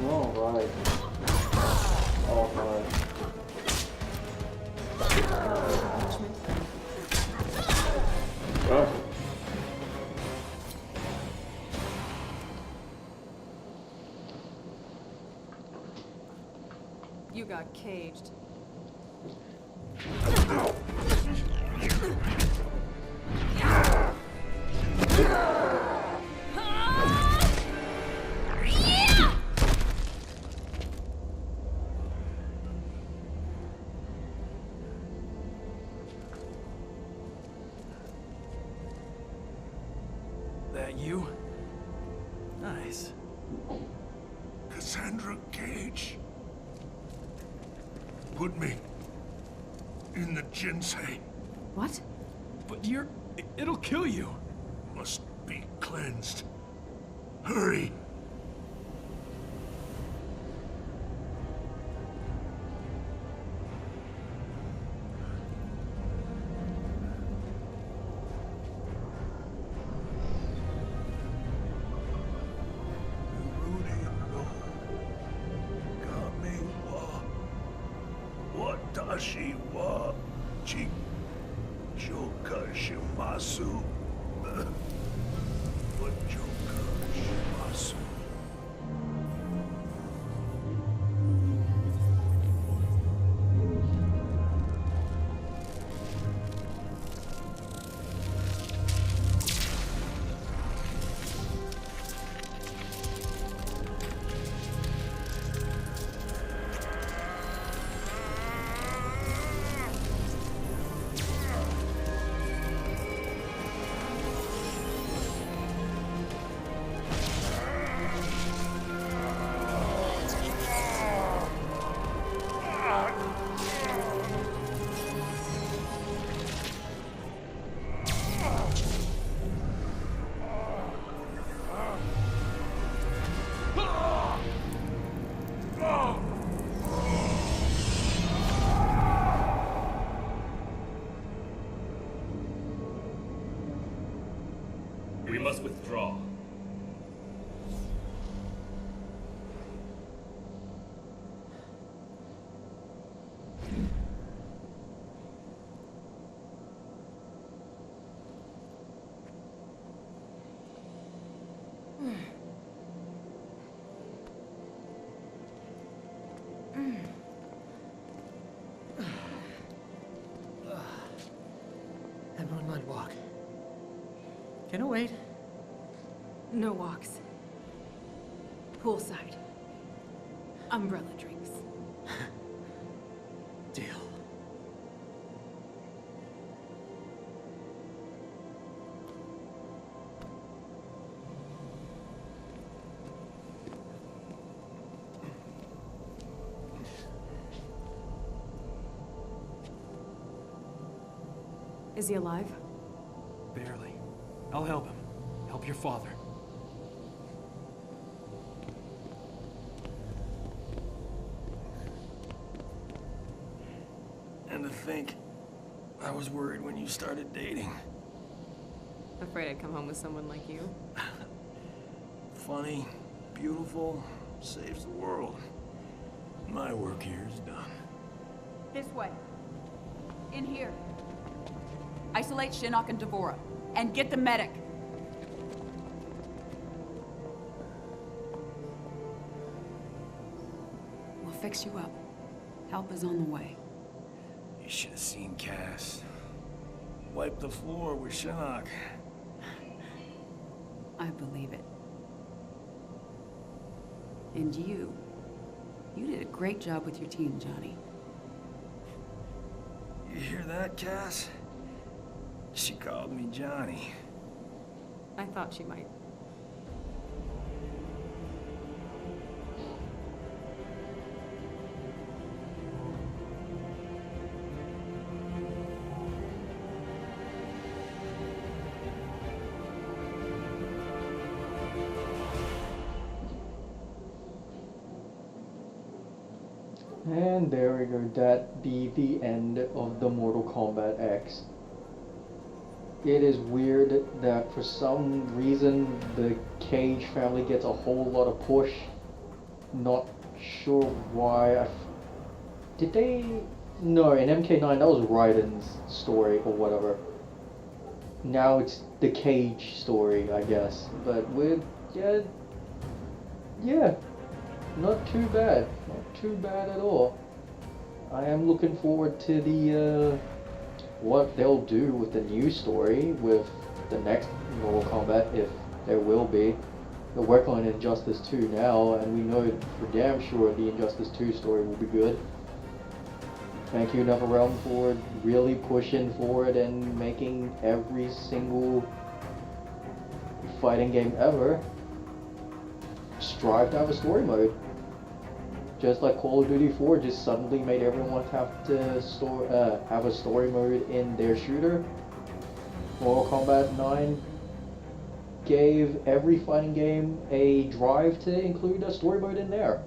Oh, right. Oh, right. Oh. You got caged. That you? Nice. Cassandra Cage. Put me in the Jinsei. What? But it'll kill you. Must be cleansed. Hurry! Watashi wa Joka Shimasu. What Joka Shimasu? We must withdraw. That moonlight walk. Can it wait? No walks. Poolside. Umbrella drinks. Deal. Is he alive? Barely. I'll help him. Help your father. And to think, I was worried when you started dating. Afraid I'd come home with someone like you. Funny, beautiful, saves the world. My work here is done. This way. In here. Isolate Shinnok and Devora. And get the medic. We'll fix you up. Help is on the way. You should have seen Cass. Wipe the floor with Shinnok. I believe it. And you did a great job with your team, Johnny. You hear that, Cass? She called me Johnny. I thought she might. And there we go, that be the end of the Mortal Kombat X. It is weird that for some reason the Cage family gets a whole lot of push, Not sure why. Did they? No, in MK9 that was Raiden's story or whatever. Now it's the Cage story, I guess. But with yeah, not too bad. Not too bad at all. I am looking forward to the what they'll do with the new story with the next Mortal Kombat, if there will be. They're working on Injustice 2 now, and we know for damn sure the Injustice 2 story will be good. Thank you, NetherRealm, for really pushing forward and making every single fighting game ever strive to have a story mode. Just like Call of Duty 4 just suddenly made everyone have to have a story mode in their shooter. Mortal Kombat 9 gave every fighting game a drive to include a story mode in there.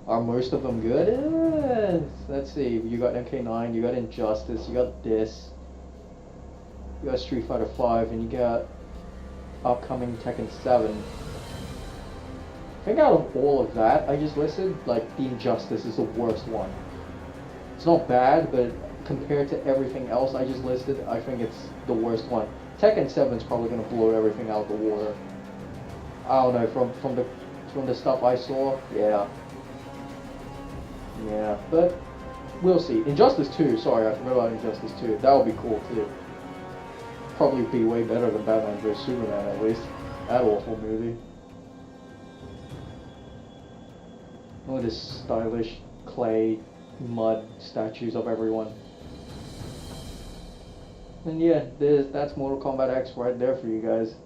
Are most of them good? Let's see, you got MK9, you got Injustice, you got this, you got Street Fighter 5, and you got upcoming Tekken 7. I think out of all of that I just listed, like, the Injustice is the worst one. It's not bad, but compared to everything else I just listed, I think it's the worst one. Tekken 7 is probably going to blow everything out of the water. I don't know, from the stuff I saw, yeah. Yeah, but we'll see. Injustice 2, sorry, I forgot about Injustice 2. That would be cool too. Probably be way better than Batman vs Superman, at least. That awful movie. All this stylish clay mud statues of everyone. And yeah, that's Mortal Kombat X right there for you guys.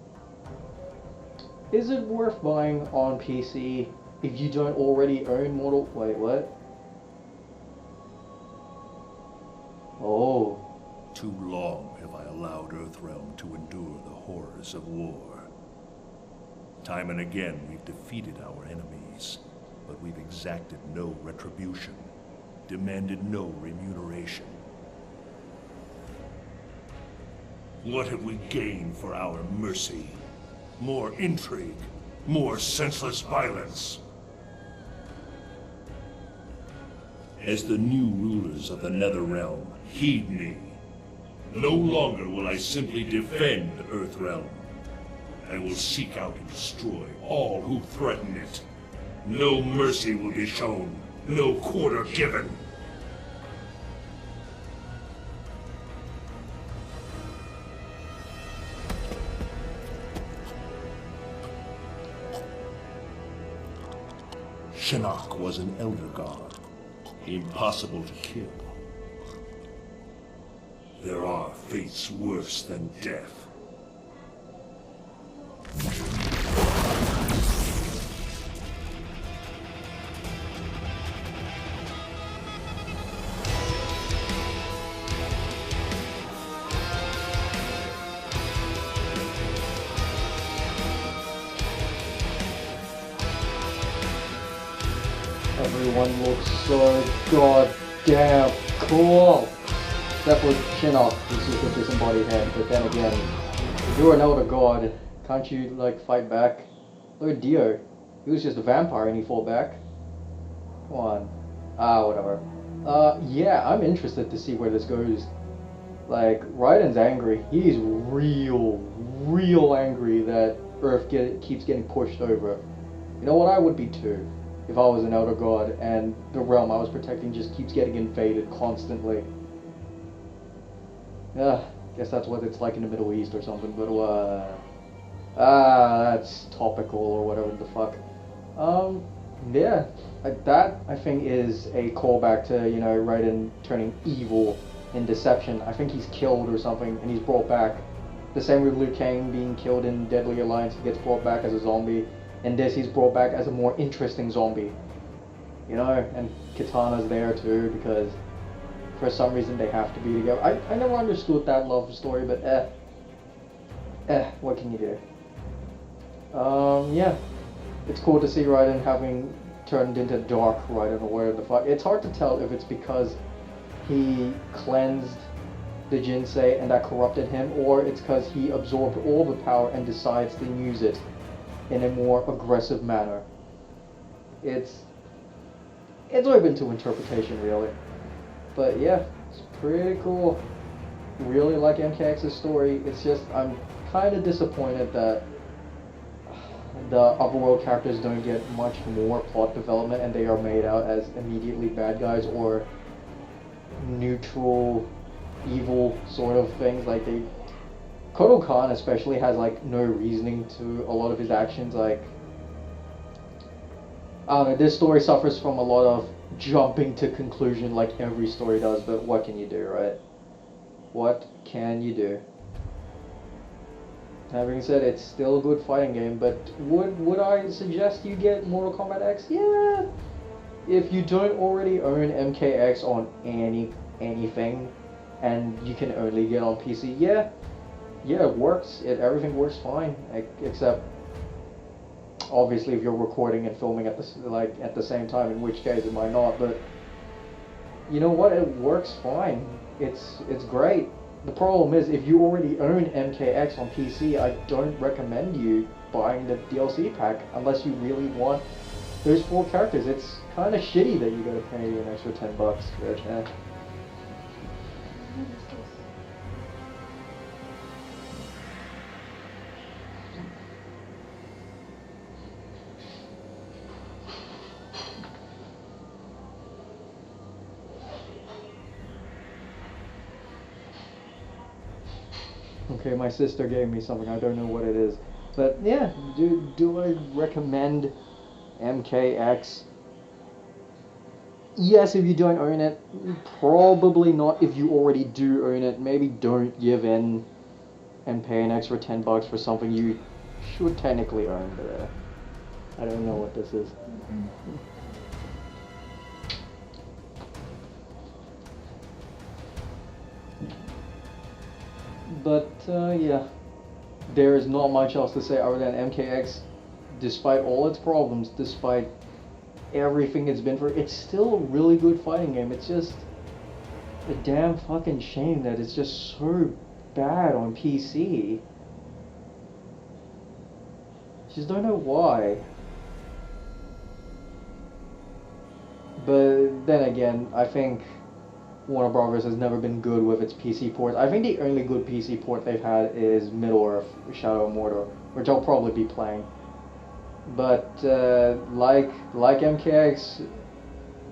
Is it worth buying on PC if you don't already own wait, what? Oh. Too long have I allowed Earthrealm to endure the horrors of war. Time and again we've defeated our enemies, but we've exacted no retribution, demanded no remuneration. What have we gained for our mercy? More intrigue, more senseless violence. As the new rulers of the Netherrealm, heed me. No longer will I simply defend Earthrealm. I will seek out and destroy all who threaten it. No mercy will be shown, no quarter given. Shinnok was an elder god, impossible to kill. There are fates worse than death. Everyone looks so goddamn cool. Except for Shinnok, who's just a disembodied head, but then again, if you're an elder god, can't you, like, fight back? Look at Dio. He was just a vampire and he fought back. Come on. Whatever. Yeah, I'm interested to see where this goes. Like, Raiden's angry. He's real angry that Earth keeps getting pushed over. You know what? I would be too. If I was an elder god and the realm I was protecting just keeps getting invaded constantly. Yeah, guess that's what it's like in the Middle East or something, but that's topical or whatever the fuck. Yeah, that I think is a callback to, you know, Raiden turning evil in Deception. I think he's killed or something and he's brought back. The same with Liu Kang being killed in Deadly Alliance, he gets brought back as a zombie. In this, he's brought back as a more interesting zombie. You know, and Kitana's there too, because for some reason they have to be together. I never understood that love story, but what can you do? Yeah. It's cool to see Raiden having turned into Dark Raiden or whatever the fuck. It's hard to tell if it's because he cleansed the Jinsei and that corrupted him, or it's because he absorbed all the power and decides to use it in a more aggressive manner. it's open to interpretation, really. But yeah, it's pretty cool. Really like MKX's story. It's just I'm kind of disappointed that the overworld characters don't get much more plot development, and they are made out as immediately bad guys or neutral, evil sort of things. Like Kotal Khan especially has like no reasoning to a lot of his actions. Like, I don't know, this story suffers from a lot of jumping to conclusion like every story does, but what can you do, right? What can you do? That being said, it's still a good fighting game, but would I suggest you get Mortal Kombat X? Yeah. If you don't already own MKX on anything, and you can only get on PC, yeah, it works. Everything works fine, except obviously if you're recording and filming at the same time, in which case it might not. But you know what? It works fine. It's great. The problem is, if you already own MKX on PC, I don't recommend you buying the DLC pack unless you really want those 4 characters. It's kind of shitty that you gotta pay an extra $10, but okay, my sister gave me something, I don't know what it is. But yeah, do I recommend MKX? Yes, if you don't own it. Probably not if you already do own it. Maybe don't give in and pay an extra $10 for something you should technically own, but I don't know what this is. But yeah, there is not much else to say other than MKX, despite all its problems, despite everything it's been for, it's still a really good fighting game. It's just a damn fucking shame that it's just so bad on PC. Just don't know why. But then again, I think Warner Brothers has never been good with its PC ports. I think the only good PC port they've had is Middle-earth, Shadow of Mordor, which I'll probably be playing. But like MKX,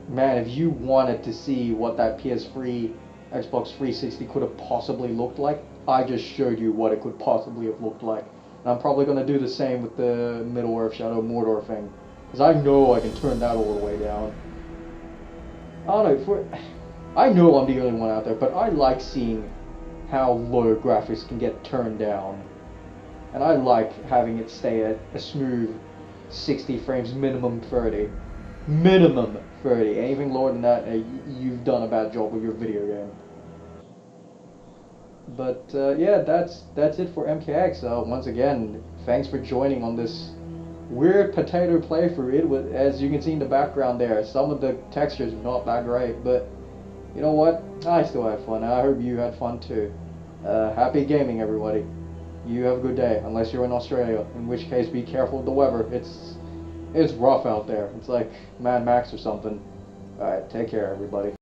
man, if you wanted to see what that PS3, Xbox 360 could have possibly looked like, I just showed you what it could possibly have looked like. And I'm probably going to do the same with the Middle-earth, Shadow of Mordor thing, because I know I can turn that all the way down. I don't know, I know I'm the only one out there, but I like seeing how low graphics can get turned down. And I like having it stay at a smooth 60 frames, minimum 30. Minimum 30. Anything lower than that, you've done a bad job with your video game. But yeah, that's it for MKX. Once again, thanks for joining on this weird potato playthrough. As you can see in the background there, some of the textures are not that great, but you know what? I still had fun. I hope you had fun too. Happy gaming, everybody. You have a good day, unless you're in Australia, in which case be careful of the weather. It's rough out there. It's like Mad Max or something. Alright, take care, everybody.